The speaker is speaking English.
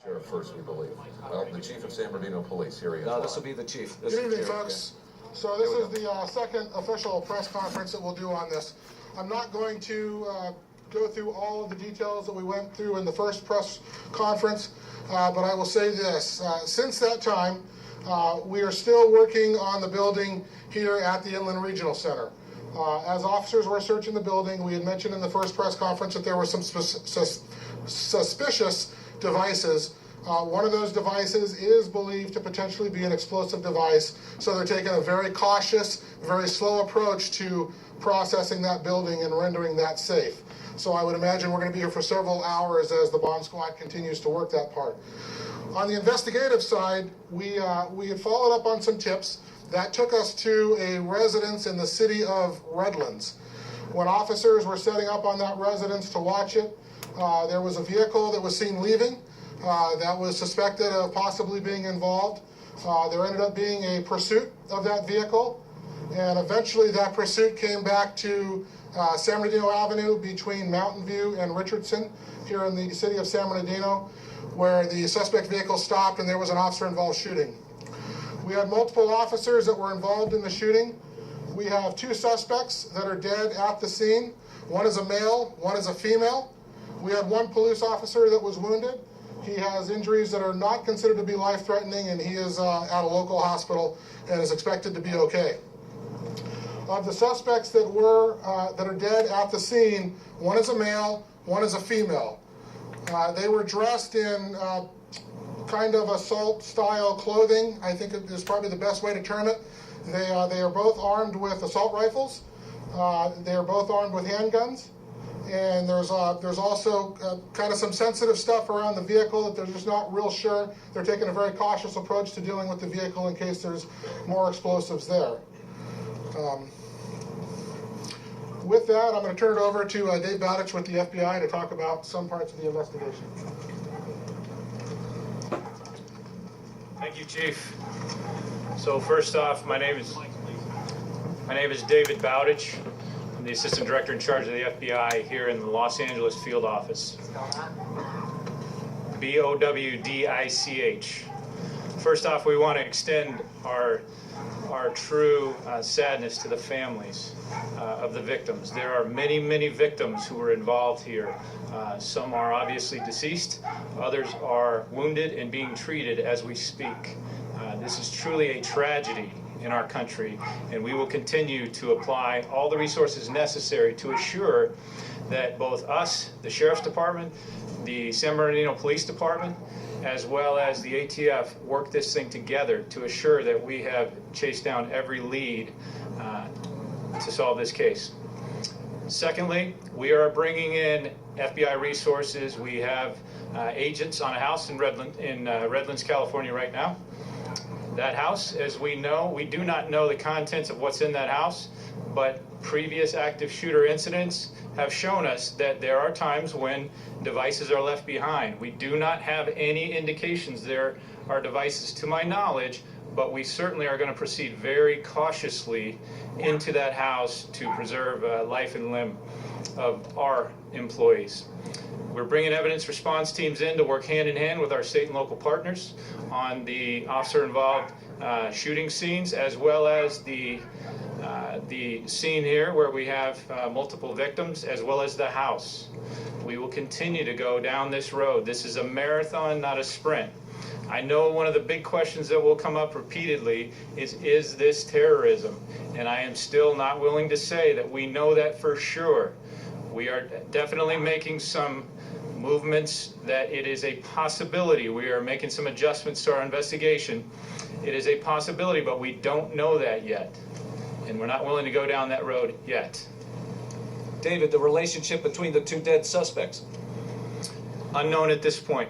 Sheriff first, we believe. Well, the Chief of San Bernardino Police, here he is. No, this will be the Chief. Good evening, folks. So this is the second official press conference that we'll do on this. I'm not going to go through all of the details that we went through in the first press conference, but I will say this. Since that time, we are still working on the building here at the Inland Regional Center. As officers were searching the building, we had mentioned in the first press conference that there were some suspicious devices. One of those devices is believed to potentially be an explosive device, so they're taking a very cautious, very slow approach to processing that building and rendering that safe. So I would imagine we're going to be here for several hours as the bomb squad continues to work that part. On the investigative side, we had followed up on some tips. That took us to a residence in the city of Redlands. When officers were setting up on that residence to watch it, there was a vehicle that was seen leaving that was suspected of possibly being involved. There ended up being a pursuit of that vehicle, and eventually that pursuit came back to San Bernardino Avenue between Mountain View and Richardson here in the city of San Bernardino, where the suspect vehicle stopped and there was an officer-involved shooting. We had multiple officers that were involved in the shooting. We have two suspects that are dead at the scene. One is a male, one is a female. We had one police officer that was wounded. He has injuries that are not considered to be life-threatening, and he is at a local hospital and is expected to be okay. Of the suspects that are dead at the scene, one is a male, one is a female. They were dressed in kind of assault-style clothing. I think it is probably the best way to term it. They are both armed with assault rifles. They are both armed with handguns. And there's also kind of some sensitive stuff around the vehicle that they're just not real sure. They're taking a very cautious approach to dealing with the vehicle in case there's more explosives there. With that, I'm going to turn it over to Dave Bowditch with the FBI to talk about some parts of the investigation. Thank you, Chief. So first off, my name is David Bowditch. I'm the Assistant Director in charge of the FBI here in the Los Angeles field office. B-O-W-D-I-C-H. First off, we want to extend our true sadness to the families of the victims. There are many, many victims who were involved here. Some are obviously deceased. Others are wounded and being treated as we speak. This is truly a tragedy in our country, and we will continue to apply all the resources necessary to assure that both us, the Sheriff's Department, the San Bernardino Police Department, as well as the ATF, work this thing together to assure that we have chased down every lead to solve this case. Secondly, we are bringing in FBI resources. We have agents on a house in Redlands, California right now. That house, as we know, we do not know the contents of what's in that house, but previous active shooter incidents have shown us that there are times when devices are left behind. We do not have any indications there are devices to my knowledge, but we certainly are going to proceed very cautiously into that house to preserve life and limb of our employees. We're bringing evidence response teams in to work hand in hand with our state and local partners on the officer-involved shooting scenes, as well as the scene here where we have multiple victims, as well as the house. We will continue to go down this road. This is a marathon, not a sprint. I know one of the big questions that will come up repeatedly is this terrorism? And I am still not willing to say that we know that for sure. We are definitely making some movements that it is a possibility. We are making some adjustments to our investigation. It is a possibility, but we don't know that yet. And we're not willing to go down that road yet. David, the relationship between the two dead suspects? Unknown at this point.